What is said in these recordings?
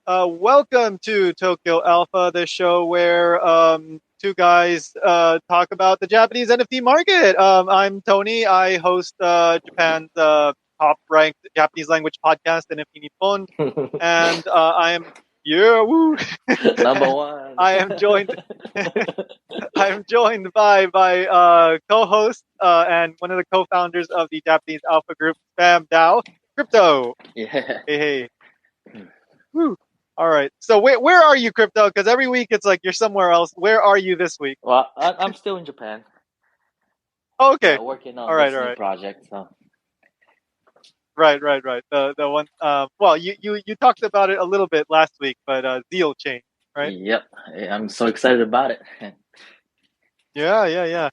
Welcome to Tokyo Alpha, the show where two guys talk about the Japanese NFT market. I'm Tony. I host Japan's top-ranked Japanese language podcast, NFT Nippon, and I am yeah, woo. Number one. I am joined. I am joined by co-host and one of the co-founders of the Japanese Alpha Group, Spam Dao Crypto. Yeah. Hey. Woo. All right. So where are you, Crypto? Because every week it's like you're somewhere else. Where are you this week? Well, I'm still in Japan. Oh, okay. Working on All right. this new project. So. Right. The one. Well, you talked about it a little bit last week, but Zielchain, right? Yep. I'm so excited about it. Yeah.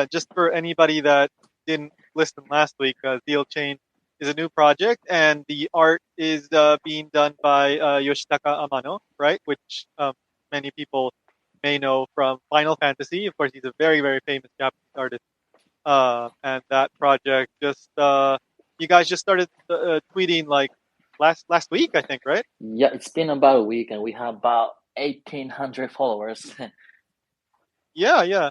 Just for anybody that didn't listen last week, Zielchain is a new project, and the art is being done by Yoshitaka Amano, right? Which many people may know from Final Fantasy. Of course, he's a very, very famous Japanese artist. And that project just you guys just started tweeting like last week, I think, right? Yeah, it's been about a week, and we have about 1,800 followers. Yeah.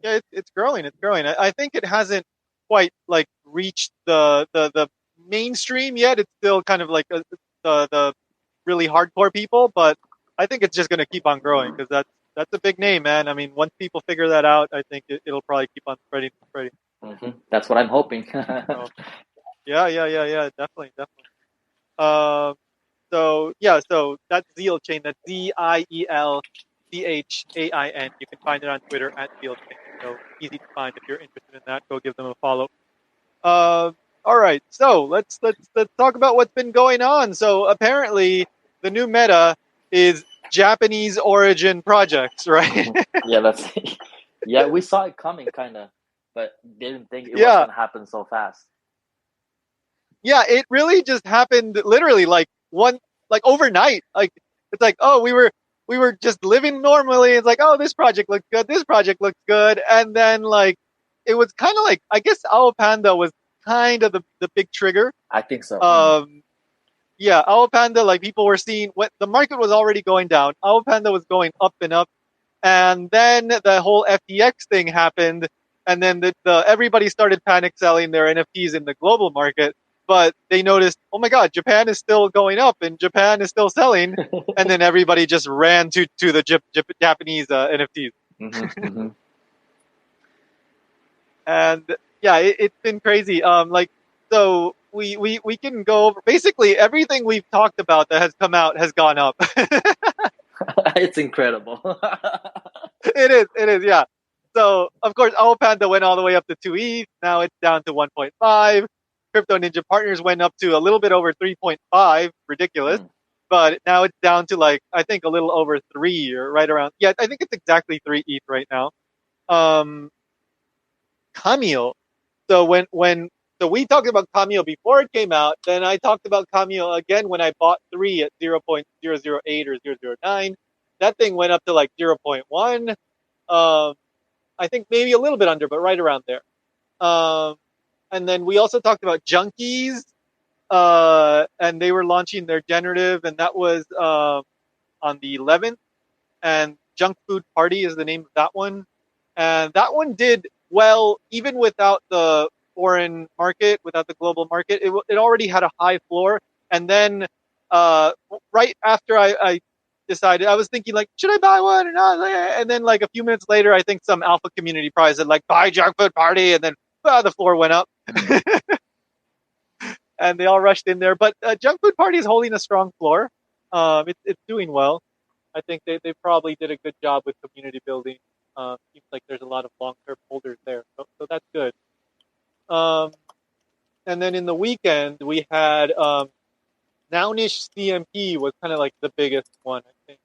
It's growing. It's growing. I think it hasn't quite like reached the mainstream yet. It's still kind of like the really hardcore people, but I think it's just going to keep on growing because that's a big name, man. I mean, once people figure that out, I think it'll probably keep on spreading. Mm-hmm. That's what I'm hoping. Yeah, definitely. So that's Zielchain. That's Zielchain. You can find it on Twitter at Zielchain. So easy to find. If you're interested in that, go give them a follow. All right, so let's talk about what's been going on. So apparently, the new meta is Japanese origin projects, right? Yeah, we saw it coming, kind of, but didn't think it was gonna happen so fast. Yeah, it really just happened literally like overnight. Like it's like, oh, we were just living normally. It's like, oh, this project looks good, and then like it was kind of like, I guess Aopanda was kind of the big trigger. I think so. Yeah, Aopanda, like people were seeing what the market was already going down. Aopanda was going up and up, and then the whole FTX thing happened, and then the everybody started panic selling their NFTs in the global market. But they noticed, oh my God, Japan is still going up and Japan is still selling, and then everybody just ran to the Japanese NFTs. Mm-hmm. And yeah, it's been crazy. So we can go over basically everything we've talked about that has come out has gone up. It's incredible. It is, yeah. So of course, Aopanda went all the way up to 2 ETH. Now it's down to 1.5. Crypto Ninja Partners went up to a little bit over 3.5, ridiculous. But now it's down to like, I think a little over 3 or right around. Yeah, I think it's exactly 3 ETH right now. Camille. So so we talked about Camille before it came out. Then I talked about Camille again when I bought 3 at 0.008 or 0.009. That thing went up to like 0.1. I think maybe a little bit under, but right around there. And then we also talked about Junkies, and they were launching their generative, and that was on the 11th. And Junk Food Party is the name of that one. And that one did well, even without the foreign market, without the global market. It already had a high floor. And then right after I decided, I was thinking like, should I buy one or not? And then like a few minutes later, I think some alpha community prize said like, buy Junk Food Party, and then the floor went up. And they all rushed in there. But Junk Food Party is holding a strong floor. It's doing well. I think they probably did a good job with community building. Seems like there's a lot of long-term holders there. So that's good. And then in the weekend, we had Nounish CNP was kind of like the biggest one, I think.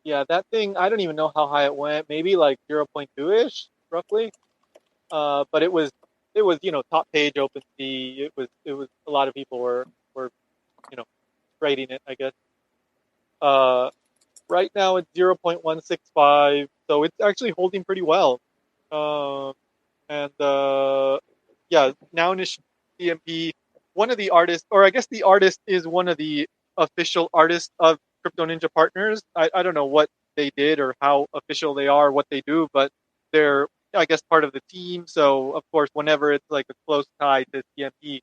Yeah, that thing, I don't even know how high it went. Maybe like 0.2-ish, roughly. But it was top page OpenSea. It was a lot of people were trading it, I guess. Right now it's 0.165, so it's actually holding pretty well. And Nounish CNP one of the artists, or I guess the artist is one of the official artists of Crypto Ninja Partners. I don't know what they did or how official they are, what they do, but they're, I guess, part of the team. So, of course, whenever it's like a close tie to CNP,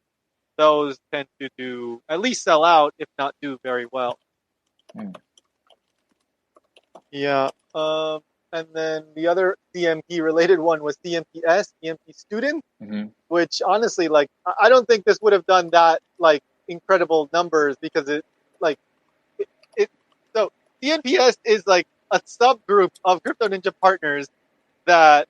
those tend to do, at least sell out, if not do very well. Mm. Yeah. And then the other CNP related one was CNPS, CNP Students, Mm-hmm. which honestly, like, I don't think this would have done that, like, incredible numbers because like, it, it so CNPS is like a subgroup of Crypto Ninja Partners that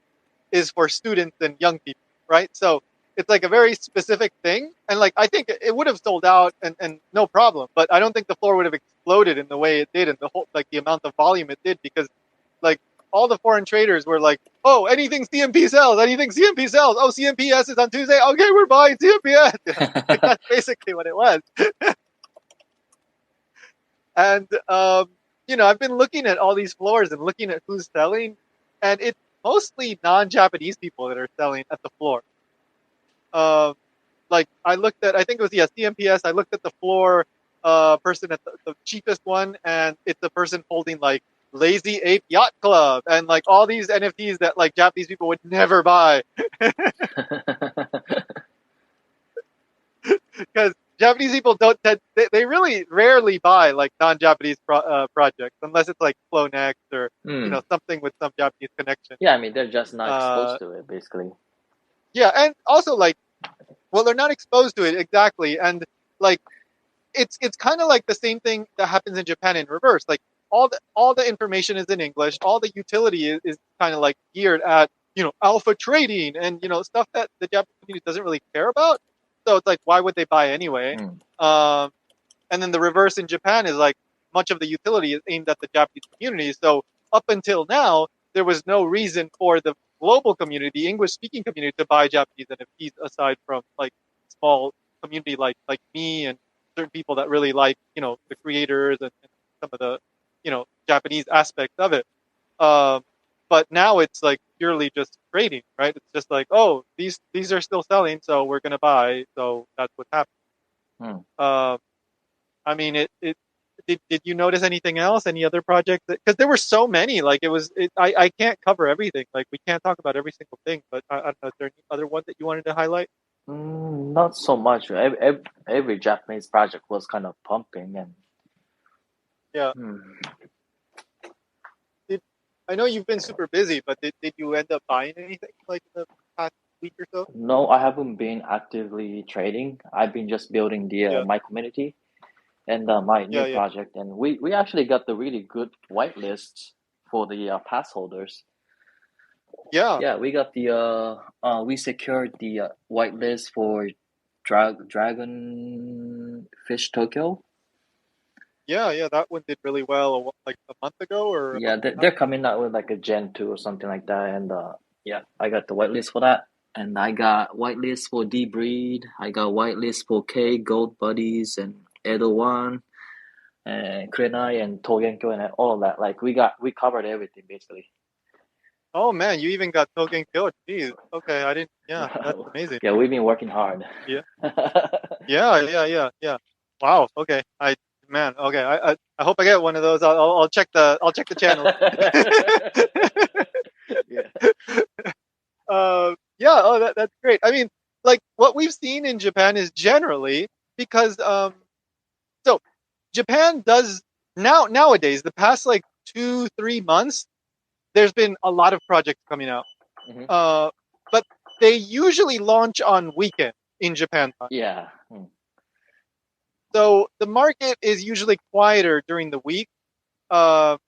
is for students and young people, right? So it's like a very specific thing. And like, I think it would have sold out and no problem, but I don't think the floor would have exploded in the way it did and the whole, like the amount of volume it did because like all the foreign traders were like, oh, anything CNP sells, anything CNP sells. Oh, CNPS is on Tuesday. Okay, we're buying CNPS. You know, like that's basically what it was. And, I've been looking at all these floors and looking at who's selling, and it's mostly non-Japanese people that are selling at the floor. Um, like I looked at, I think it was, CMPS. I looked at the floor person at the cheapest one, and it's a person holding like Lazy Ape Yacht Club and like all these NFTs that like Japanese people would never buy because Japanese people don't tend, they really rarely buy like non-Japanese projects unless it's like Flow Next or Mm. something with some Japanese connection. Yeah, I mean they're just not Uh, exposed to it, basically. yeah, and also like, well, they're not exposed to it exactly, and like it's kind of like the same thing that happens in Japan in reverse. Like all the information is in English, all the utility is kind of like geared at alpha trading and stuff that the Japanese community doesn't really care about. So it's like, why would they buy anyway? Mm. Um, and then the reverse in Japan is like much of the utility is aimed at the Japanese community. So up until now, there was no reason for the global community, the English speaking community, to buy Japanese NFTs aside from like small community like me and certain people that really like the creators and some of the Japanese aspects of it. Um, but now it's like purely just trading, right? It's just like, oh, these are still selling, so we're gonna buy. So that's what happened. Mm. I mean, it did you notice anything else? Any other projects? Because there were so many. Like I can't cover everything. Like we can't talk about every single thing. But I don't know. Is there any other one that you wanted to highlight? Not so much. Every Japanese project was kind of pumping, and Yeah. mm, Did I know you've been super busy, but did you end up buying anything like in the past week or so? no, I haven't been actively trading. I've been just building the Yeah. my community and my new Yeah. Yeah. project, and we actually got the really good whitelists for the pass holders. Yeah. Yeah, we got the we secured the whitelist for Dragon Fish Tokyo. Yeah. Yeah. That one did really well. Like a month ago or a Yeah, month they're, and a half they're ago. coming out with like a Gen 2 or something like that. And yeah, I got the whitelist for that. And I got whitelist for D Breed. I got whitelist for K, Gold Buddies, and Edo One, and Krenai, and Togenkyo, and all of that. Like, we covered everything basically. Oh man, you even got Token Killed. Jeez. Okay, I didn't. Yeah, that's amazing. Yeah, we've been working hard. Yeah. Yeah. Yeah. Yeah. Yeah. Wow. Okay. Man. Okay. I hope I get one of those. I'll check the channels. Yeah. Yeah. Oh, that's great. I mean, like what we've seen in Japan is generally because so Japan does nowadays the past like 2-3 months there's been a lot of projects coming out. Mhm. Uh, but they usually launch on weekend in Japan time. Yeah. Mm. So the market is usually quieter during the week. Uh,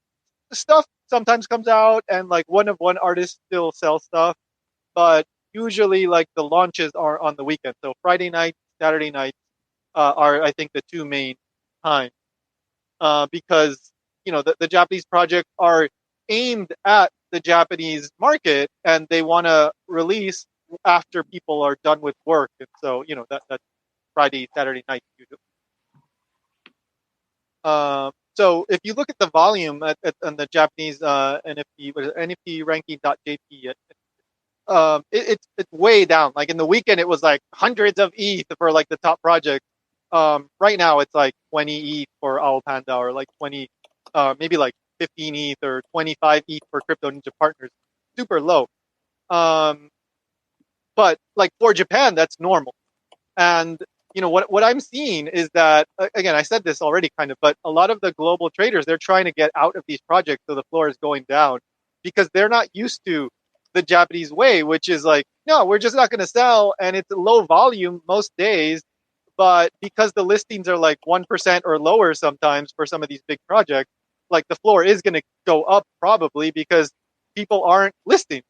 Stuff sometimes comes out, and like one artist still sells stuff, but usually like the launches are on the weekend. So Friday night, Saturday night are I think the two main times because the Japanese projects are aimed at the Japanese market, and they want to release after people are done with work, and so that's Friday, Saturday night usually. So if you look at the volume on the Japanese NFT, what is it, NFT ranking.jp, it's way down. Like in the weekend, it was like hundreds of ETH for like the top project. Right now it's like 20 ETH for Aopanda, or like 20, maybe like 15 ETH or 25 ETH for Crypto Ninja Partners. Super low. Um, but like for Japan, that's normal. And what I'm seeing is that, again, I said this already kind of, but a lot of the global traders, they're trying to get out of these projects, so the floor is going down because they're not used to the Japanese way, which is like, no, we're just not going to sell, and it's low volume most days. But because the listings are like 1% or lower sometimes for some of these big projects, like the floor is going to go up probably because people aren't listing.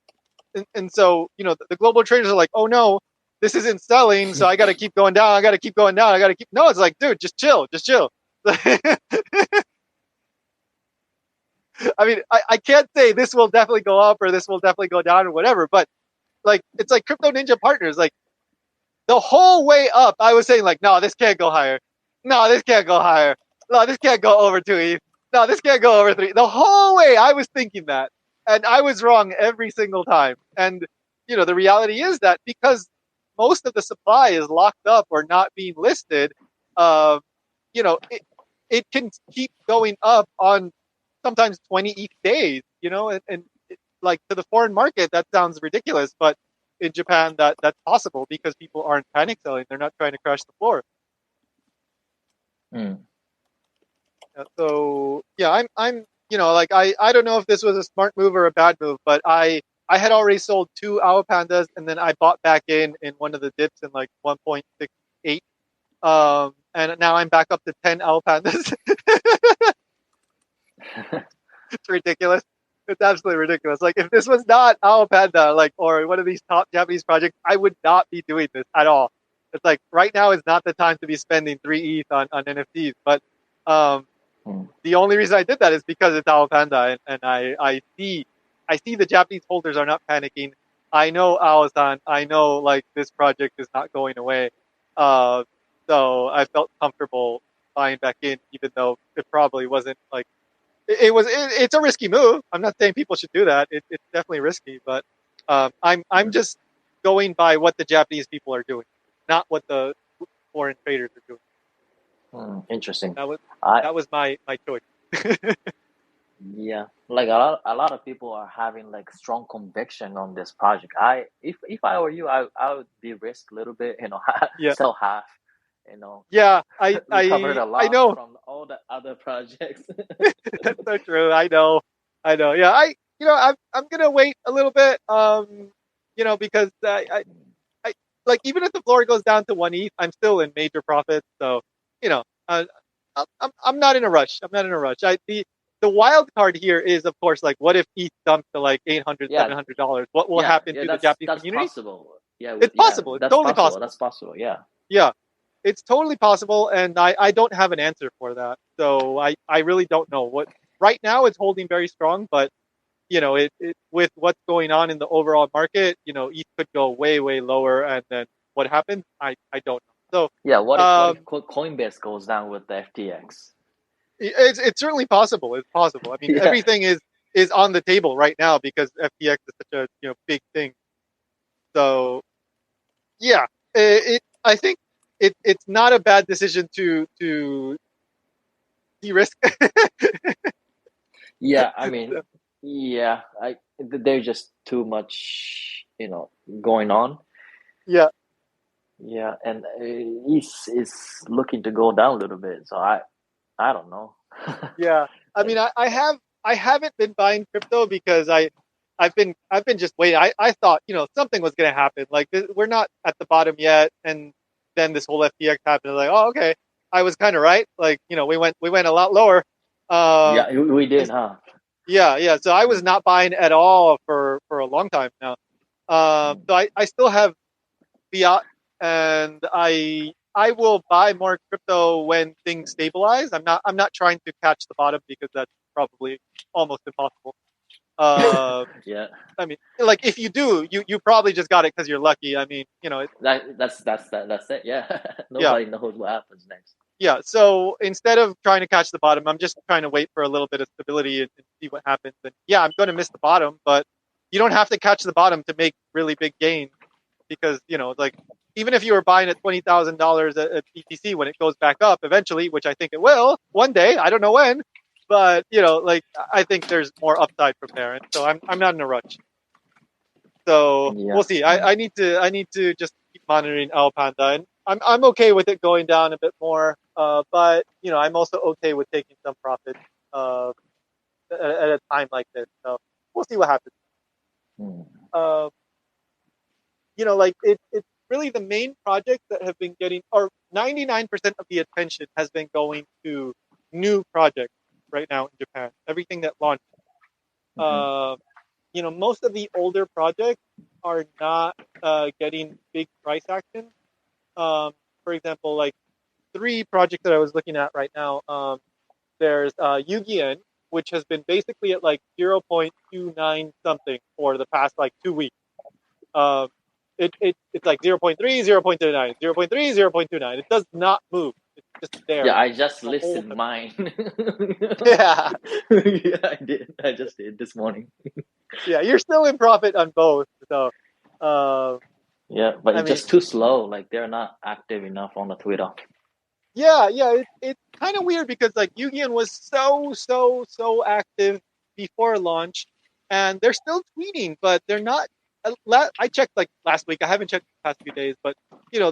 And so, the global traders are like, oh no, this isn't selling, so I got to keep going down. I got to keep going down. I got to keep. No, it's like, dude, just chill, just chill. I mean, I can't say this will definitely go up or this will definitely go down or whatever, but like, it's like Crypto Ninja Partners. Like the whole way up, I was saying like, no, this can't go higher. No, this can't go higher. No, this can't go over 2 ETH. No, this can't go over 3. The whole way I was thinking that. And I was wrong every single time. And, the reality is that because most of the supply is locked up or not being listed, uh, it can keep going up on sometimes 20 ETH days, and like to the foreign market, that sounds ridiculous, but in Japan, that's possible because people aren't panic selling. They're not trying to crash the floor. Mm. So yeah, I'm like I don't know if this was a smart move or a bad move, but I had already sold 2 Aopandas, and then I bought back in one of the dips in like 1.68. And now I'm back up to 10 Aopandas. It's ridiculous. It's absolutely ridiculous. Like if this was not Aopanda, like, or one of these top Japanese projects, I would not be doing this at all. It's like right now is not the time to be spending 3 ETH on NFTs. But um, Mm. the only reason I did that is because it's Aopanda, and I see the Japanese holders are not panicking. I know Aosan. I know like this project is not going away. Uh, so I felt comfortable buying back in, even though it probably wasn't like it's a risky move. I'm not saying people should do that. It's definitely risky, but I'm Mm. just going by what the Japanese people are doing, not what the foreign traders are doing. Mm. Interesting. That was I that was my choice. Yeah, like a lot of people are having like strong conviction on this project. If I were you, I would de-risk a little bit, Yeah, sell half, you know, yeah. I recover I the I loss know. from all the other projects. That's so true. I know. Yeah, I'm gonna wait a little bit. Because I like even if the floor goes down to 1 ETH, I'm still in major profits. So, you know, uh, I'm not in a rush. I'm not in a rush. The wild card here is, of course, like what if ETH dumps to like 800, Yeah, $700? What will yeah, happen yeah. to the That's Japanese that's community? possible. Yeah, It's yeah, possible. It's that's totally possible. possible. That's possible. Yeah. Yeah, it's totally possible, and I don't have an answer for that. So I really don't know what. Right now, it's holding very strong, but it with what's going on in the overall market, ETH could go way, way lower, and then what happens, I don't know. Yeah. So, What if Coinbase goes down with the FTX? it's certainly possible. It's possible. I mean, Yeah. everything is on the table right now because FTX is such a big thing. So yeah, I think it's not a bad decision to de-risk. Yeah. I mean, yeah. There's just too much, going on. Yeah, Yeah, and he's looking to go down a little bit. So I don't know. yeah. I Like, mean, I haven't been buying crypto because I've been just waiting. I thought something was gonna happen. Like we're not at the bottom yet, and then this whole FTX happened. Like, oh, okay, I was kind of right. Like we went a lot lower. Um, yeah, we and did, huh? yeah, yeah. So I was Mm, not buying at all for a long time now. mm, So I still have fiat, and I will buy more crypto when things stabilize. I'm not trying to catch the bottom because that's probably almost impossible. Uh, yeah, I mean, like if you do, you probably just got it because you're lucky. I mean, that's it. Yeah, yeah, nobody knows what happens next. yeah. So instead of trying to catch the bottom, I'm just trying to wait for a little bit of stability and see what happens. And yeah, I'm going to miss the bottom, but you don't have to catch the bottom to make really big gains because, like even if you were buying at $20,000 at BTC when it goes back up eventually, which I think it will one day, I don't know when, but like I think there's more upside from there, and so I'm not in a rush. So Yeah. we'll see. I need to just keep monitoring Aopanda, and I'm okay with it going down a bit more. But I'm also okay with taking some profit at a time like this. So we'll see what happens. Mm. Uh, like it's really the main projects that have been getting, or 99% of the attention has been going to new projects right now in Japan. Everything that launched. Mm-hmm. Uh, most of the older projects are not getting big price action. For example, like three projects that I was looking at right now. There's Yugian, which has been basically at like 0.29 something for the past like 2 weeks. Um, it's like 0.3, 0.29, 0.3, 0.29. It does not move. It's just Yeah, there I just the whole listed time. mine. Yeah, Yeah, I did. I just did this morning. yeah. You're still in profit on both. So, uh, Yeah, but I it's mean, just too slow. Like they're not active enough on the Twitter. yeah. It's kind of weird because like Yugian was so active before launch, and they're still tweeting, but they're not. I checked like last week. I haven't checked the past few days, but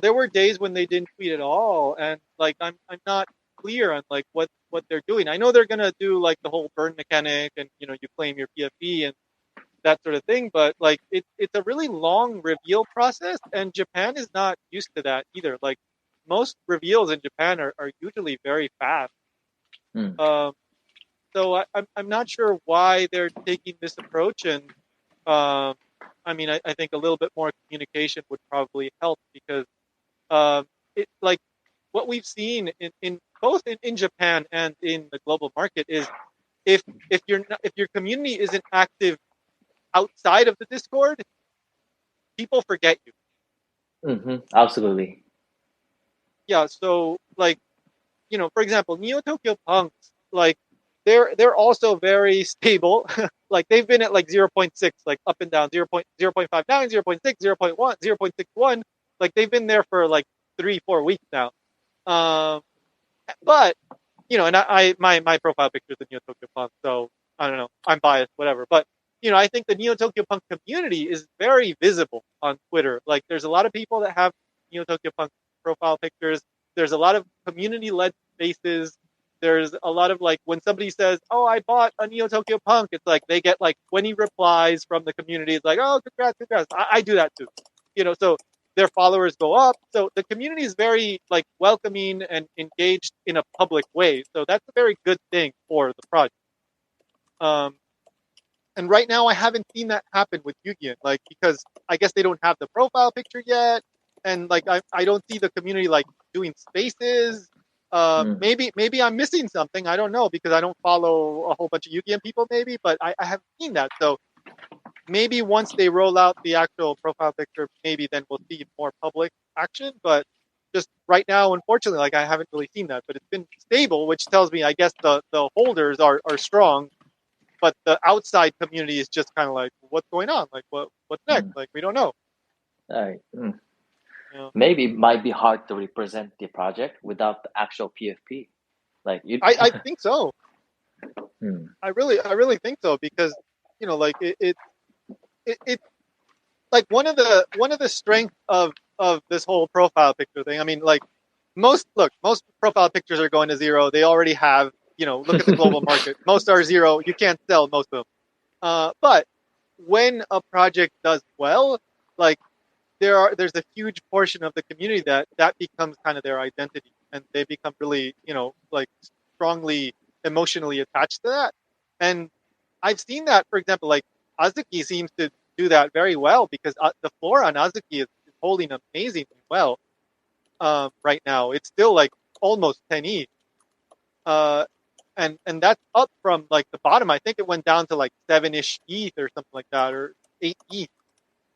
there were days when they didn't tweet at all, and like I'm not clear on like what they're doing. I know they're gonna do like the whole burn mechanic, and you claim your PFP and that sort of thing, but like it's a really long reveal process, and Japan is not used to that either. Like most reveals in Japan are usually very fast. Mm. Um, so I'm not sure why they're taking this approach, and um, I mean I think a little bit more communication would probably help because it like what we've seen in both in Japan and in the global market is if if your community isn't active outside of the Discord, people forget you. Mm-hmm. Absolutely. Yeah, so like for example, Neo Tokyo Punks, like they're also very stable. Like they've been at like zero point 0.6, like up and down 0.59, 0.6, 0.1, 0.61. Like they've been there for like 3-4 weeks now. Um, but and my profile picture is the Neo Tokyo Punk, so I don't know, I'm biased, whatever. But I think the Neo Tokyo Punk community is very visible on Twitter. Like, there's a lot of people that have Neo Tokyo Punk profile pictures. There's a lot of community-led spaces. There's a lot of like when somebody says, "Oh, I bought a Neo Tokyo Punk," it's like they get like 20 replies from the community. It's like, "Oh, congrats, congrats!" I do that too. So their followers go up. So the community is very like welcoming and engaged in a public way. So that's a very good thing for the project. Um, and right now I haven't seen that happen with Yugian, like because I guess they don't have the profile picture yet, and like I don't see the community like doing spaces. Mm. Maybe I'm missing something. I don't know because I don't follow a whole bunch of Yugian people, maybe, but I haven't seen that. So maybe once they roll out the actual profile picture, maybe then we'll see more public action. But just right now, unfortunately, like I haven't really seen that. But it's been stable, which tells me I guess the holders are strong, but the outside community is just kind of like, what's going on? Like what's next? Mm. Like we don't know. All right. Mm. You know? Maybe it might be hard to represent the project without the actual PFP. Like you. I think so. Mm. I really think so because like it like one of the strengths of this whole profile picture thing. I mean, like most profile pictures are going to zero. They already have, look at the global market. Most are zero. You can't sell most of them. But when a project does well, like there's a huge portion of the community that becomes kind of their identity, and they become really, like strongly emotionally attached to that. And I've seen that, for example, like Azuki seems to do that very well because the floor on Azuki is holding amazingly well right now. It's still like almost 10 ETH. Uh, and that's up from like the bottom. I think it went down to like 7-ish ETH or something like that, or 8 ETH,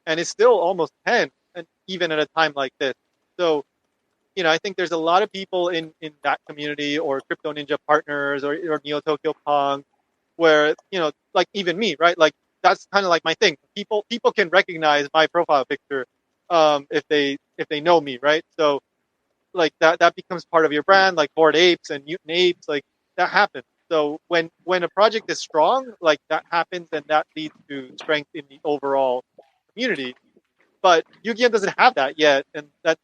and it's still almost 10, and even at a time like this. So I think there's a lot of people in that community or Crypto Ninja Partners or Neo Tokyo Punk where like even me, right? Like that's kind of like my thing. People can recognize my profile picture if they know me, right? So like that becomes part of your brand, like Bored Apes and Mutant Apes, like that happens. So when a project is strong, like that happens, and that leads to strength in the overall community. But Yu-Gi-Oh doesn't have that yet, and that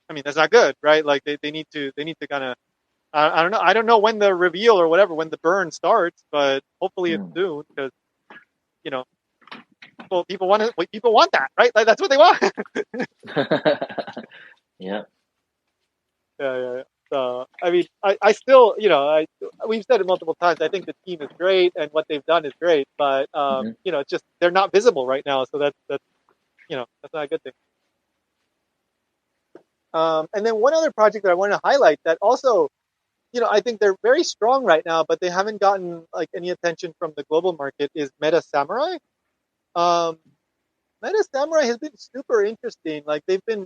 I mean that's not good, right? Like they need to kind of I don't know when the reveal or whatever, when the burn starts, but hopefully it's Mm. soon because you know people want that, right? Like that's what they want. Yeah. Yeah. So I mean, I still, we've said it multiple times. I think the team is great and what they've done is great, but Hmm. it's just they're not visible right now, so that's that's not a good thing. And then one other project that I want to highlight that also, I think they're very strong right now, but they haven't gotten like any attention from the global market is MetaSamurai. Um, MetaSamurai has been super interesting. Like they've been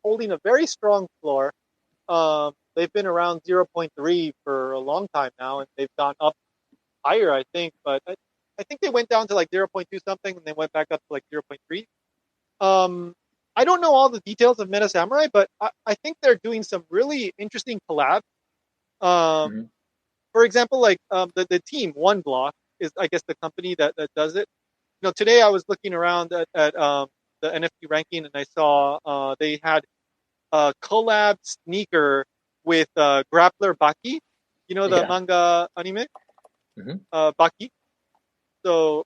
holding a very strong floor. They've been around zero point 0.3 for a long time now, and they've gone up higher, I think. But I think they went down to like zero point 0.2 something, and they went back up to like zero point 0.3. Um, I don't know all the details of MetaSamurai, but I think they're doing some really interesting collabs. Um, Hmm. for example, like the team One Block is, I guess, the company that does it. Today I was looking around at the NFT ranking, and I saw they had a collab sneaker with Grappler Baki. The Yeah. manga anime Hmm. Baki. So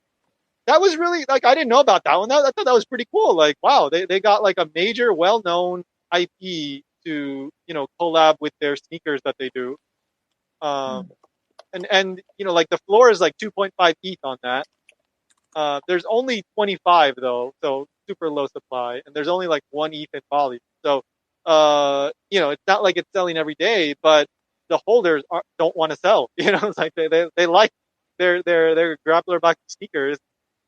that was really like I didn't know about that one. I thought that was pretty cool. Like wow, they got like a major, well-known IP to collab with their sneakers that they do. Um, Mm. and like the floor is like 2.5 ETH on that. There's only 25 though, so super low supply, and there's only like one ETH in volume. So, it's not like it's selling every day, but the holders don't want to sell. It's like they like their grappler box sneakers.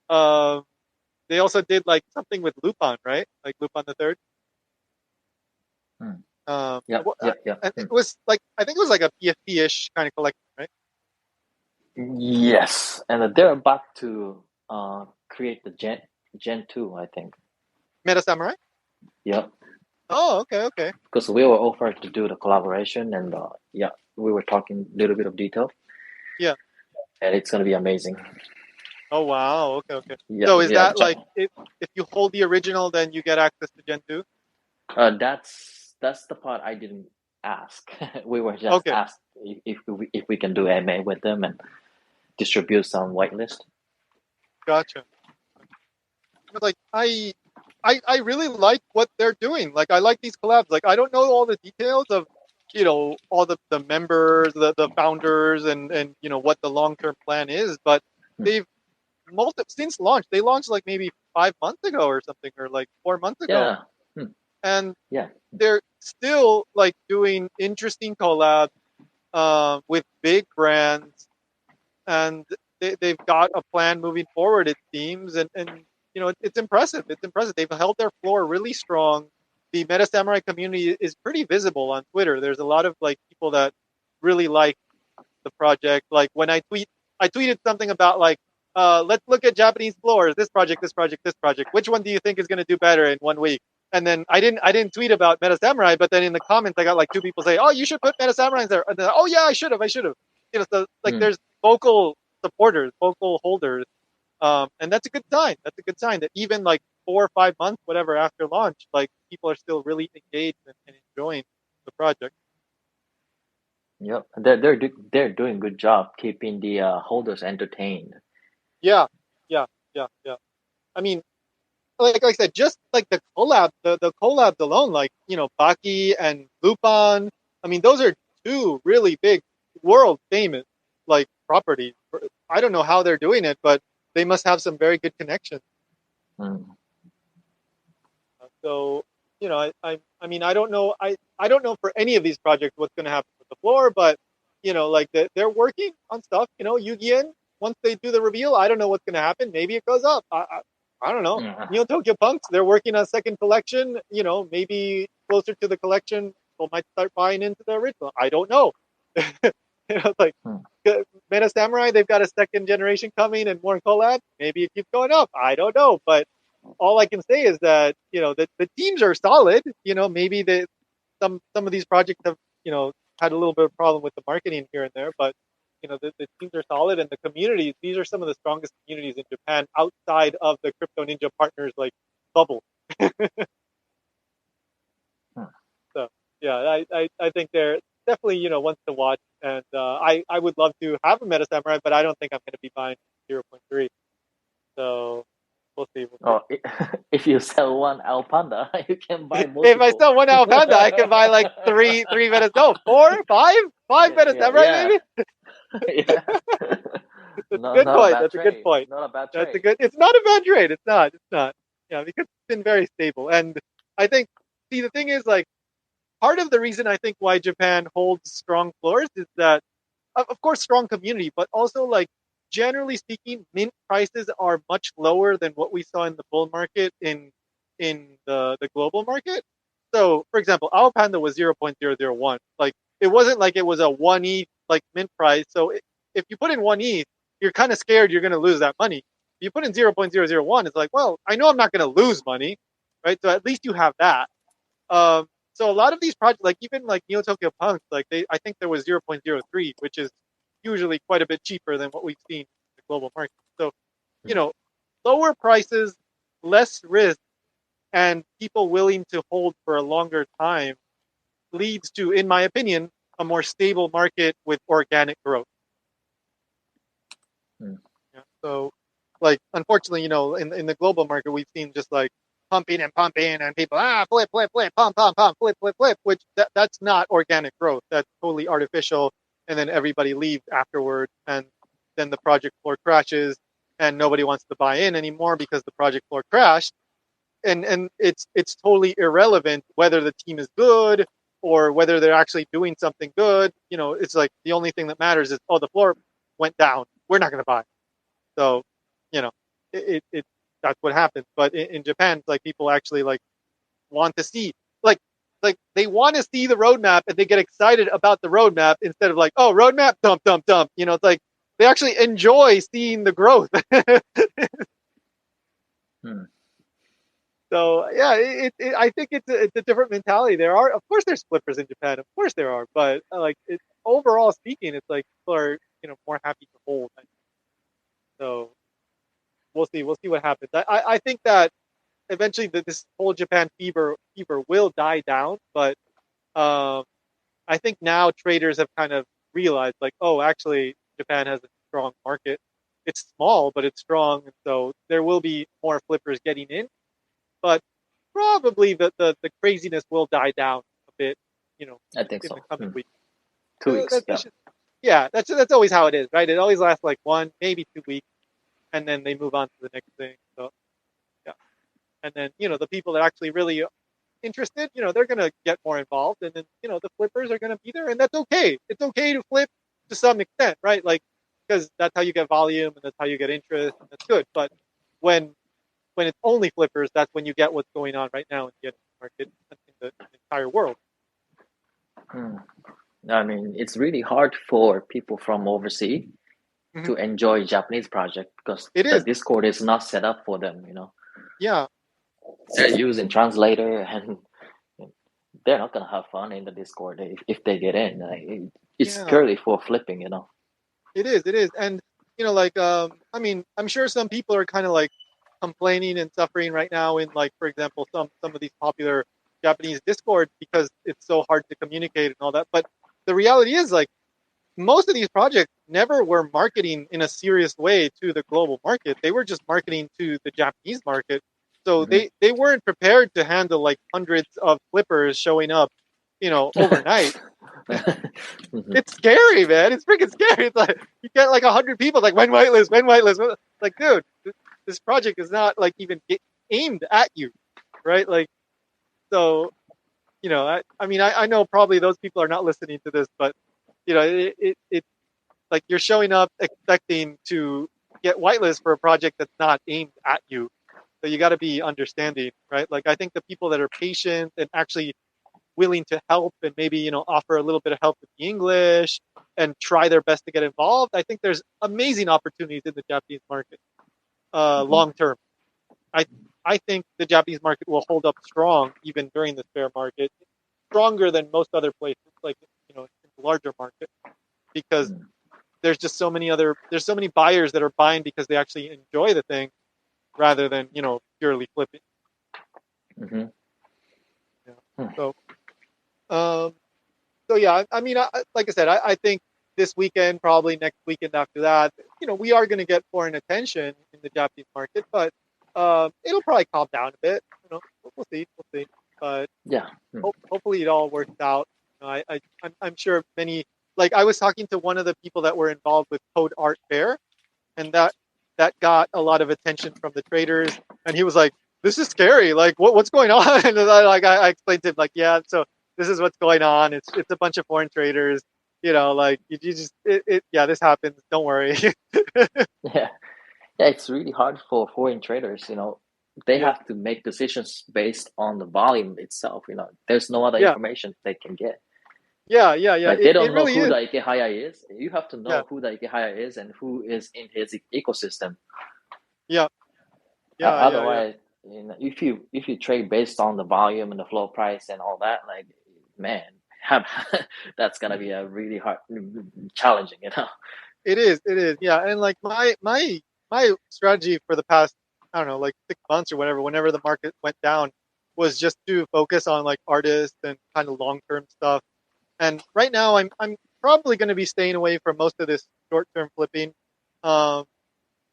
Um, they also did like something with Lupin, right? Like Lupin the Third. Mm. Um, Yep. Yep. Yep. and it Mm. was like I think it was like a PFP-ish kind of collection, right? Yes, and they're about to create the Gen 2, I think. Meta Samurai. Yep, Oh, okay. because we were offered to do the collaboration, and yeah, we were talking a little bit of detail, Yeah. and it's gonna be amazing. Oh wow. Okay. Yeah, So is yeah. that like if you hold the original, then you get access to Gen 2? That's the part I didn't ask. We were just Okay, asked if we can do MA with them and distribute some whitelist. gotcha. But like I really like what they're doing. Like I like these collabs. Like I don't know all the details of all the members, the founders, and what the long term plan is, but Hmm. they've since launch. They launched like maybe 5 months ago or something, or like 4 months ago, Yeah. Hmm. and Yeah. they're still like doing interesting collabs with big brands, and they've got a plan moving forward. It seems, and it's impressive. It's impressive. They've held their floor really strong. The Meta Samurai community is pretty visible on Twitter. There's a lot of like people that really like the project. Like when I tweeted something about like, let's look at Japanese floors. This project, this project, this project. Which one do you think is going to do better in 1 week? And then I didn't tweet about Meta Samurai, but then in the comments I got like two people say, "Oh, you should put Meta Samurai in there." And then, "Oh yeah, I should have." So like Hmm. there's vocal supporters, vocal holders, and that's a good sign. That's a good sign that even like 4 or 5 months, whatever after launch, like people are still really engaged and enjoying the project. Yep. They're doing good job keeping the holders entertained. Yeah, yeah. I mean, like I said, just like the collabs alone, like Baki and Lupin. I mean, those are two really big, world famous like properties. I don't know how they're doing it, but they must have some very good connections. Mm. So I mean, I don't know for any of these projects what's going to happen with the floor, but like they're working on stuff. Yu-Gi-Oh! Once they do the reveal, I don't know what's going to happen. Maybe it goes up. I don't know. Yeah. Neo Tokyo Punks, they're working on a second collection. Maybe closer to the collection, people might start buying into the original. I don't know. It's like Hmm. MetaSamurai, they've got a second generation coming and more collabs. Maybe it keeps going up. I don't know, but all I can say is that the teams are solid. Maybe some of these projects have had a little bit of problem with the marketing here and there, but the teams are solid, and the communities. These are some of the strongest communities in Japan outside of the Crypto Ninja partners like bubble. Hmm. So yeah, I think they're definitely ones to watch, and I would love to have a Meta Samurai, but I don't think I'm going to be buying 0.3. So we'll see. We'll see. Oh, if you sell one Aopanda, you can buy If I multiple. sell one Aopanda, I can buy like three Meta. No, four, five Meta Yeah, Samurai yeah, maybe. yeah. That's a No, good not a point. bad That's a good trade. point. Not a bad That's a trade. good. It's not a bad trade. It's not. It's not. Yeah, because it's been very stable, and I think. See, the thing is, like, part of the reason I think why Japan holds strong floors is that, of course, strong community, but also like generally speaking, mint prices are much lower than what we saw in the bull market in the global market. So, for example, our panda was 0.001. Like, it wasn't like it was a 1 ETH like mint price. So if you put in 1 ETH, you're kind of scared you're going to lose that money. If you put in 0.001, it's like, well, I know I'm not going to lose money, right? So at least you have that. So a lot of these projects, like even like Neo Tokyo Punks, like I think there was 0.03, which is usually quite a bit cheaper than what we've seen in the global market. So, you know, lower prices, less risk, and people willing to hold for a longer time leads to, in my opinion, a more stable market with organic growth. Hmm. Yeah. So, like, unfortunately, in the global market, we've seen just like pumping and people flip, flip, flip, pump, flip, flip, flip, which that's not organic growth. That's totally artificial. And then everybody leaves afterward, and then the project floor crashes, and nobody wants to buy in anymore because the project floor crashed. And it's totally irrelevant whether the team is good or whether they're actually doing something good. It's like the only thing that matters is, oh, the floor went down. We're not going to buy. So, you know, it that's what happens. But in Japan, it's like people actually like want to see, like like they want to see the roadmap and they get excited about the roadmap instead of like, oh, roadmap, dump, dump, dump. It's like they actually enjoy seeing the growth. Hmm. So yeah, I think it's a different mentality. There are, of course, there's flippers in Japan. Of course there are, but like overall speaking, it's like people are more happy to hold. So we'll see what happens. I think that eventually this whole Japan fever will die down, but um, I think now traders have kind of realized like, oh, actually Japan has a strong market. It's small, but it's strong, and so there will be more flippers getting in. But probably the craziness will die down a bit, I think in the so. coming weeks. 2 weeks. Yeah. Yeah, that's always how it is, right? It always lasts like 1, maybe 2 weeks, and then they move on to the next thing. So yeah, and then the people that actually really interested, they're gonna get more involved, and then the flippers are gonna be there, and that's okay. It's okay to flip to some extent, right? Like because that's how you get volume and that's how you get interest, and that's good. But when it's only flippers, that's when you get what's going on right now in the NFT market and in the entire world. Hmm. I mean, it's really hard for people from overseas Mm-hmm. to enjoy Japanese project because It the is, Discord is not set up for them. yeah, They're using translator, and they're not gonna have fun in the Discord if they get in. Like, it's yeah. purely for flipping. It is, and like I mean, I'm sure some people are kind of like complaining and suffering right now in like, for example, some of these popular Japanese Discord because it's so hard to communicate and all that. But the reality is like most of these projects never were marketing in a serious way to the global market. They were just marketing to the Japanese market. So Hmm. they weren't prepared to handle like hundreds of flippers showing up, overnight. Hmm. It's scary, man. It's freaking scary. It's like you get like 100 people like when whitelist. Like, dude, this project is not like even aimed at you, right? Like, so I mean, I know probably those people are not listening to this, but it like you're showing up expecting to get whitelist for a project that's not aimed at you. So you got to be understanding, right? Like I think the people that are patient and actually willing to help and maybe, offer a little bit of help with the English and try their best to get involved, I think there's amazing opportunities in the Japanese market, Hmm. long term. I I think the Japanese market will hold up strong even during this bear market, stronger than most other places, like, in the larger market, because there's so many buyers that are buying because they actually enjoy the thing rather than, purely flipping. Hmm. You know? So, um, so yeah, I mean, like I said, I think this weekend, probably next weekend after that, we are going to get foreign attention in the Japanese market, but it'll probably calm down a bit. We'll see, but Yeah. hopefully it all works out. I'm sure many. Like, I was talking to one of the people that were involved with Code Art Fair, and that got a lot of attention from the traders. And he was like, "This is scary. Like, what's going on?" And I explained to him, like, "Yeah, so this is what's going on. It's a bunch of foreign traders. Like, you just yeah, this happens. Don't worry." Yeah. Yeah, it's really hard for foreign traders, they Yeah, have to make decisions based on the volume itself, there's no other yeah, information they can get. yeah. Like they It don't know really who is. the Ikehaya is. You have to Yeah, know who the Ikehaya is and who is in his ecosystem. yeah, yeah. Otherwise, if you trade based on the volume and the flow price and all that, like man, have, that's gonna be a really hard, challenging. It is. It is. Yeah. And like my strategy for the past, I don't know, like 6 months or whatever, whenever the market went down, was just to focus on like artists and kind of long term stuff. And right now, I'm probably going to be staying away from most of this short term flipping. Um,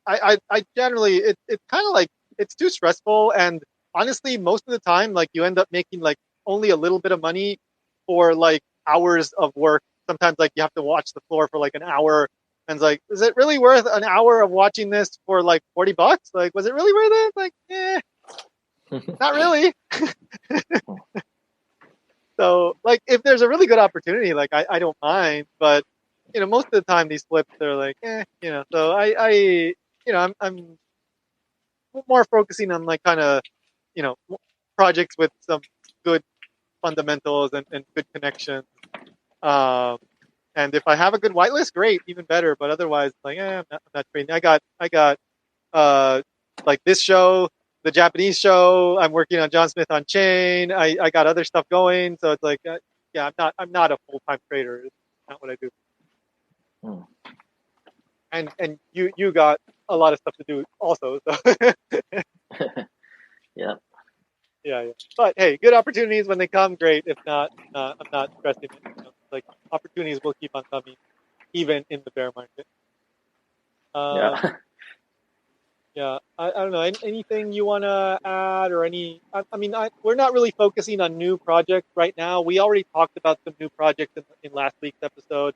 I generally, it's kind of like it's too stressful, and honestly, most of the time, like, you end up making like only a little bit of money for like hours of work. Sometimes, like, you have to watch the floor for like an hour, and it's like, is it really worth an hour of watching this for like $40? Like, was it really worth it? Like, not really. So, like, if there's a really good opportunity, like, I don't mind, but most of the time these flips are like, So I'm more focusing on like kind of, you know, projects with some good fundamentals and good connections. Um, and if I have a good whitelist, great, even better. But otherwise, like, I'm not trading. I got uh, like this show, the Japanese show. I'm working on John Smith on Chain. I got other stuff going, so it's like, yeah, I'm not a full time trader. It's not what I do. Hmm. And you got a lot of stuff to do also. So Yeah. yeah. But hey, good opportunities when they come, great. If not, I'm not stressing it. Like, opportunities will keep on coming, even in the bear market. Um, Yeah. yeah, I don't know. Anything you want to add, or any? I mean, we're not really focusing on new projects right now. We already talked about some new projects in last week's episode.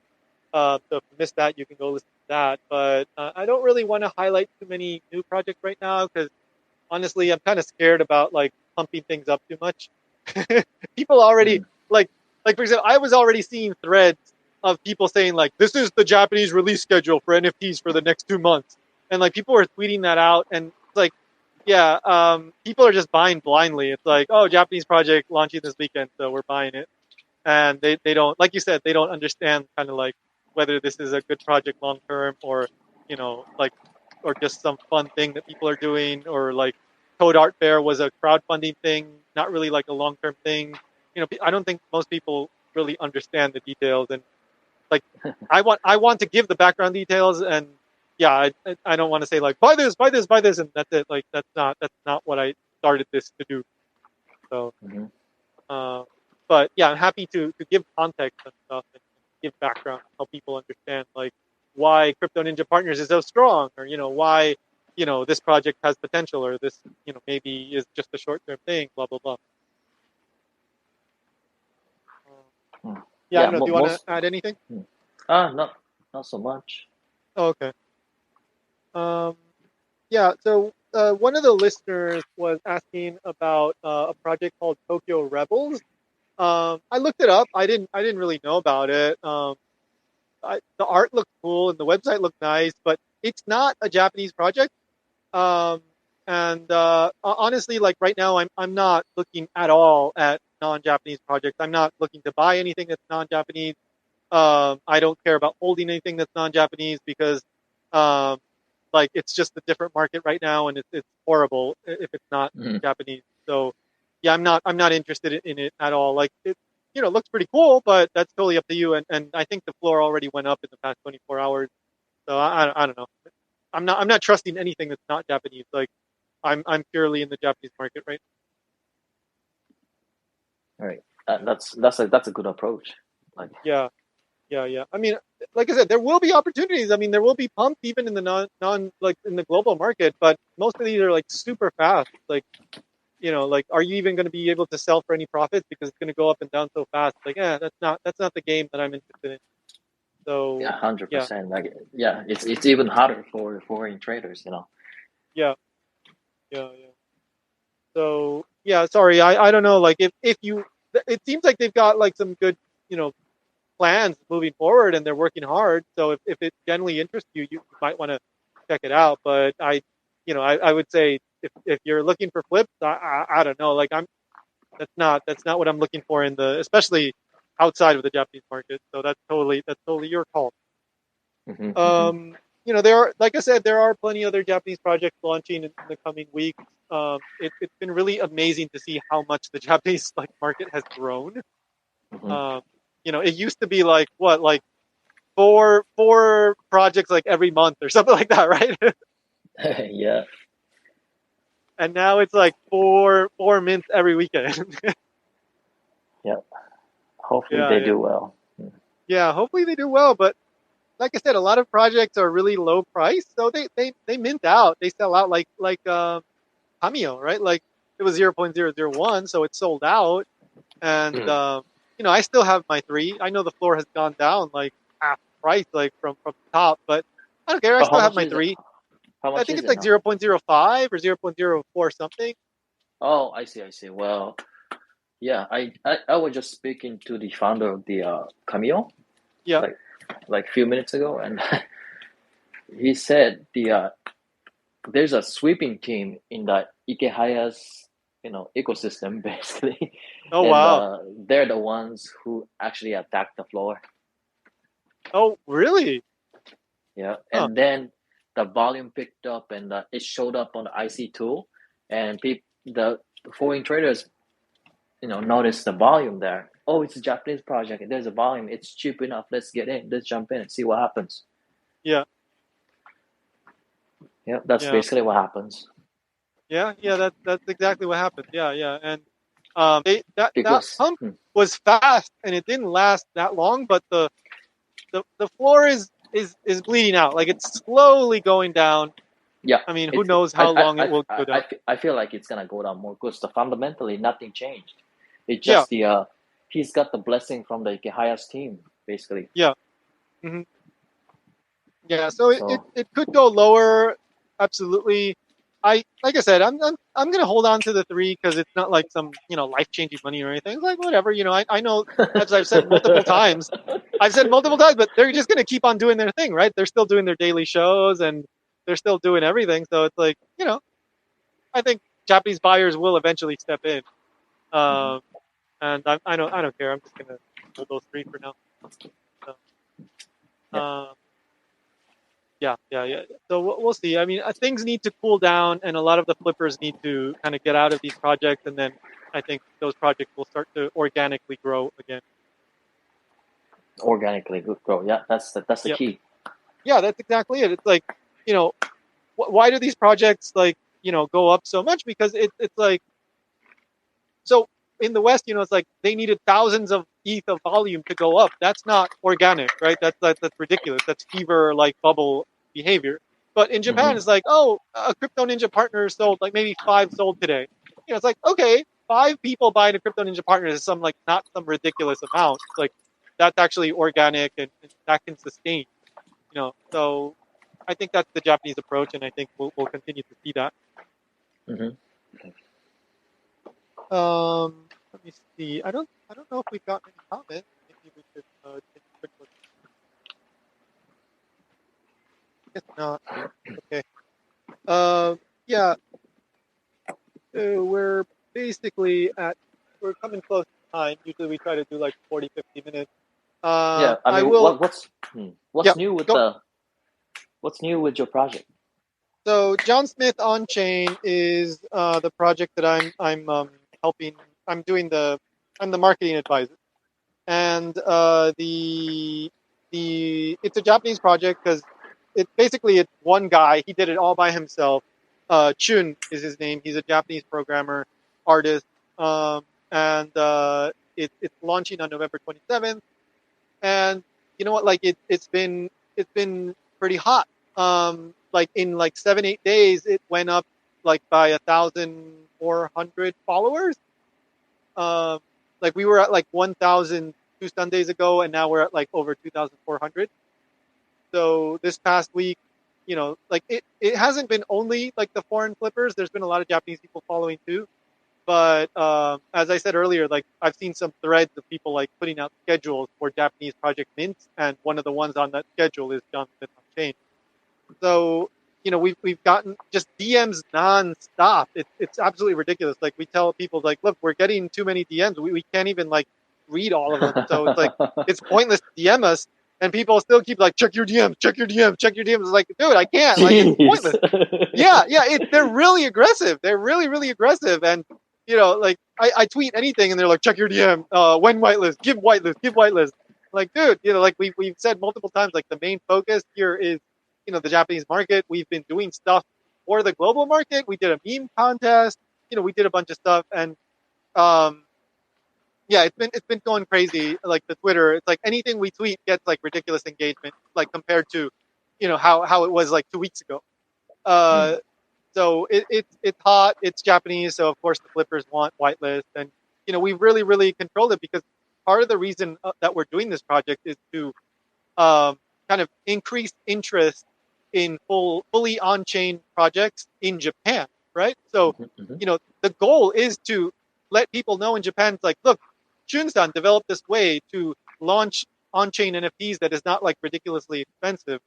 So if you missed that, you can go listen to that. But I don't really want to highlight too many new projects right now because, honestly, I'm kind of scared about like pumping things up too much. People already, Mm. like for example, I was already seeing threads of people saying like, "This is the Japanese release schedule for NFTs for the next 2 months," and like people were tweeting that out, and it's like, yeah, people are just buying blindly. It's like, "Oh, Japanese project launching this weekend, so we're buying it," and they don't, like you said, they don't understand kind of like whether this is a good project long term, or like, or just some fun thing that people are doing, or like Code Art Fair was a crowdfunding thing, not really like a long term thing. I don't think most people really understand the details, and like, I want to give the background details, and yeah, I don't want to say like, buy this, buy this, buy this, and that's it. Like, that's not what I started this to do. So, Hmm. uh, but yeah, I'm happy to give context and stuff, and give background, help people understand like why Crypto Ninja Partners is so strong, or why this project has potential, or this maybe is just a short term thing. Blah blah blah. Hmm. Yeah, I Yeah. don't know. Do you want to Most. add anything? Hmm. Not so much. Oh, okay. Um, yeah. So one of the listeners was asking about a project called Tokyo Rebels. I looked it up. I didn't really know about it. The art looked cool and the website looked nice, but it's not a Japanese project. Um, and honestly, like right now, I'm not looking at all at non-Japanese projects. I'm not looking to buy anything that's non-Japanese. I don't care about holding anything that's non-Japanese because, um, like, it's just a different market right now, and it's horrible if it's not Mm-hmm. Japanese. So, yeah, I'm not interested in it at all. Like, it looks pretty cool, but that's totally up to you. And I think the floor already went up in the past 24 hours. So I don't know. I'm not trusting anything that's not Japanese. Like, I'm purely in the Japanese market right All right. That's a good approach. Like, now. Yeah. I mean, like I said, there will be opportunities. I mean, there will be pumps even in the non like in the global market, but most of these are like super fast. Like, like, are you even going to be able to sell for any profits because it's going to go up and down so fast? Like, that's not the game that I'm interested in. yeah, So, hundred yeah, percent. Like, yeah, it's even harder for foreign traders. yeah, yeah. So, yeah, sorry, I don't know. Like, if you, it seems like they've got like some good, you know, plans moving forward, and they're working hard. So if it generally interests you, you might want to check it out. But I would say if you're looking for flips, I don't know. Like, that's not what I'm looking for in the, especially outside of the Japanese market. So that's totally your call. Mm-hmm, mm-hmm. There are, like I said, there are plenty other Japanese projects launching in the coming weeks. It's been really amazing to see how much the Japanese like market has grown. Mm-hmm. Um, it used to be like what, like four projects like every month or something like that, right? Yeah, And now it's like four mints every weekend. yeah. Hopefully Yeah, they yeah, do well. yeah. Hopefully they do well, but like I said, a lot of projects are really low price, so they mint out, they sell out like Cameo, right? Like, it was 0.001, so it's sold out, and Mm. I still have my three. I know the floor has gone down like half price, like from the top, but I don't care. I Oh, how still have much my is it? three. How I much think is it's it like now? 0.05 or 0.04 something. Oh, I see, I see. Well, yeah, I was just speaking to the founder of the Cameo Yeah. like a few minutes ago, and he said there's a sweeping team in the Ikehaya's ecosystem basically, Oh, and wow. they're the ones who actually attack the floor. Oh, really? Yeah, Huh. and then the volume picked up, and it showed up on the IC tool, and the foreign traders noticed the volume there. Oh, it's a Japanese project. There's a volume. It's cheap enough. Let's get in. Let's jump in and see what happens. Yeah. Yeah, that's Yeah. basically what happens. Yeah. That's exactly what happened. Yeah. And that Because pump was fast, and it didn't last that long, but the floor is bleeding out. Like, it's slowly going down. yeah, I mean, who it's knows how long it will go down? I feel like it's gonna go down more because fundamentally nothing changed. It's Yeah. just he's got the blessing from the Ikehaya's team basically. Yeah. Hmm. Yeah. So it, it, So it could go lower. Absolutely. Like I said, I'm gonna hold on to the three because it's not like some life changing money or anything. It's like, whatever. I know, as I've said multiple times. I've said multiple times, but they're just gonna keep on doing their thing, right? They're still doing their daily shows, and they're still doing everything. So it's like, I think Japanese buyers will eventually step in. Mhm. Um, and I don't care. I'm just gonna hold those three for now. So, Yeah. yeah. So we'll see. I mean, things need to cool down, and a lot of the flippers need to kind of get out of these projects, and then I think those projects will start to organically grow again. Organically good growth. Yeah, that's the Yeah, key. yeah, that's exactly it. It's like, you know, why do these projects like go up so much? Because it's like, so in the West, it's like they needed thousands of ETH of volume to go up. That's not organic, right? That's ridiculous. That's fever like bubble behavior. But in Japan, Hmm. it's like, oh, a crypto ninja partner sold like maybe five sold today. It's like, okay, five people buying a crypto ninja partner is some like not some ridiculous amount. It's like that's actually organic, and that can sustain. So I think that's the Japanese approach, and I think we'll continue to see that. Hmm. Let me see. I don't know if we've gotten any comments. Maybe we could take a quick look. Guess not. Okay. Yeah. We're basically we're coming close time. Usually we try to do like 40, 50 minutes. Yeah, I I mean, will, yeah, what's new with go. your project? So John Smith on Chain is the project that I'm helping. I'm doing I'm the marketing advisor, and the it's a Japanese project because it's one guy. He did it all by himself. Chun is his name. He's a Japanese programmer, artist, and it's launching on November 27th. And you know what? Like it's been pretty hot. Like in like 7, 8 days, it went up like by 1,400 followers. Um, like we were at like 1,000 2 Sundays ago, and now we're at like over 2,400. So this past week, like it hasn't been only like the foreign flippers. There's been a lot of Japanese people following too. But as I said earlier, like I've seen some threads of people like putting out schedules for Japanese project mints, and one of the ones on that schedule is John Smith on Chain. So we've gotten just DMs nonstop. It's absolutely ridiculous. Like we tell people like, look, we're getting too many DMs. We can't even like read all of them. So it's like it's pointless to DM us, and people still keep like check your DMs, check your DMs, check your DMs. It's like, dude, I can't. Like it's Jeez. pointless. Yeah, yeah. They're really aggressive. They're really, really aggressive. And like I tweet anything, and they're like, check your DM. When whitelist, give whitelist, give whitelist. Like, dude, like we've said multiple times, like the main focus here is the Japanese market. We've been doing stuff for the global market. We did a meme contest. We did a bunch of stuff, and um, yeah, it's been going crazy. Like the Twitter, it's like anything we tweet gets like ridiculous engagement, like compared to how it was like 2 weeks ago. Mm, Uh, so it's hot. It's Japanese, so of course the flippers want whitelist, and we've really controlled it because part of the reason that we're doing this project is to kind of increase interest in fully on-chain projects in Japan, right? So, mhm, mhm, the goal is to let people know in Japan, like, look, Shunsan developed this way to launch on-chain NFTs that is not like ridiculously expensive.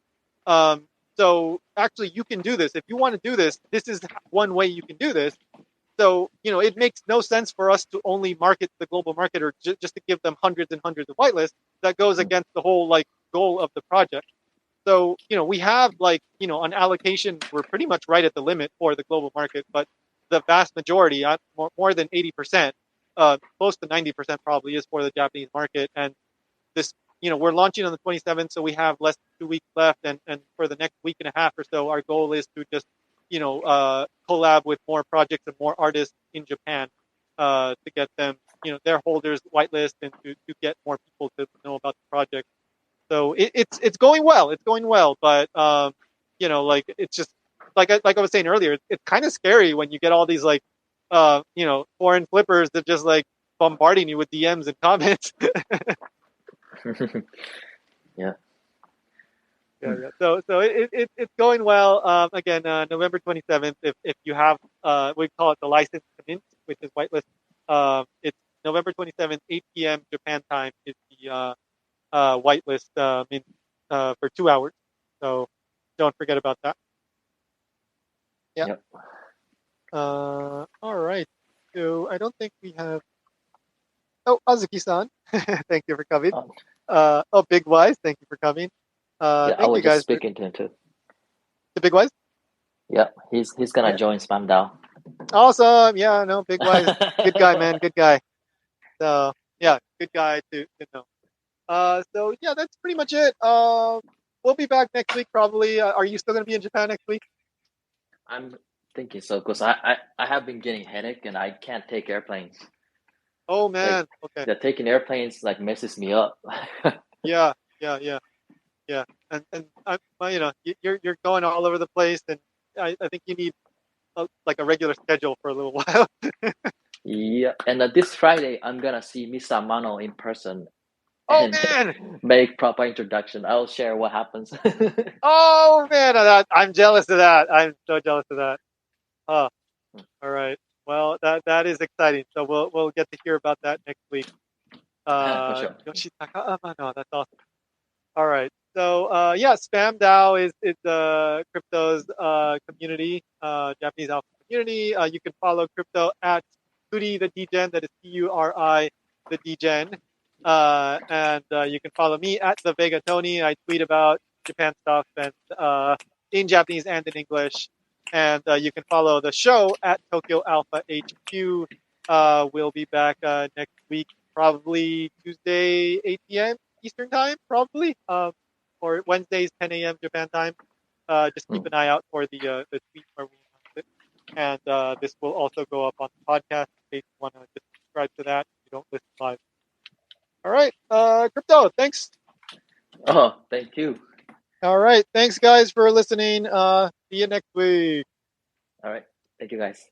Um, so actually, you can do this if you want to do this. This is one way you can do this. So, it makes no sense for us to only market the global market or just to give them hundreds and hundreds of whitelists. That goes mm, against the whole like goal of the project. So, we have like, on allocation, we're pretty much right at the limit for the global market, but the vast majority, more than 80%, close to 90% probably is for the Japanese market. And this, we're launching on the 27th, so we have less than 2 weeks left. And for the next week and a half or so, our goal is to just, collab with more projects and more artists in Japan, to get them, their holders whitelist and to get more people to know about the project. So it's going well. It's going well, but like it's just like I was saying earlier, it's kind of scary when you get all these like foreign flippers that just like bombarding you with DMs and comments. yeah. Yeah, Mm, yeah. So it's going well. Again, November 27th. If you have we call it the license to mint, which is whitelist. It's November 27th, 8 p.m. Japan time is the whitelist mint for 2 hours. So don't forget about that. Yeah. yep. All right. So I don't think we have. Oh, Azuki-san, thank you for coming. Um, Oh, Big Wise, thank you for coming. yeah, I Thank was you just guys for speaking to him too. the Big Wise. Yeah, he's gonna Yeah. join Spam DAO. Awesome. Yeah. No, Big Wise, good guy, man. Good guy. So yeah, good guy to know. So yeah, that's pretty much it. We'll be back next week probably. Are you still gonna be in Japan next week? I'm thinking so because I have been getting headache and I can't take airplanes. Oh Like man. Okay. the taking airplanes like messes me up. Yeah. Yeah. Yeah. Yeah. And well, you're going all over the place, and I think you need like a regular schedule for a little while. Yeah, and this Friday I'm gonna see Mr. Mano in person Oh and man. make proper introduction. I'll share what happens. Oh man. I'm jealous of that. I'm so jealous of that. Oh, all right. Well, that is exciting. So we'll get to hear about that next week. For sure. Yoshitaka Amano. That's awesome. All right. So yeah, Spam DAO is crypto's community, Japanese alpha community. You can follow crypto at Kuri the Degen. That is Curi the DGen. And you can follow me at the Vega Tony. I tweet about Japan stuff and in Japanese and in English. And you can follow the show at Tokyo Alpha HQ. We'll be back next week, probably Tuesday, 8 p.m. Eastern time, probably, or Wednesdays, 10 a.m. Japan time. Just keep an eye out for the tweet where we announce it. And this will also go up on the podcast in case you want to just subscribe to that if you don't listen live. All right, Crypto, thanks. Oh, thank you. All right, thanks guys for listening. See you next week. All right. Thank you, guys.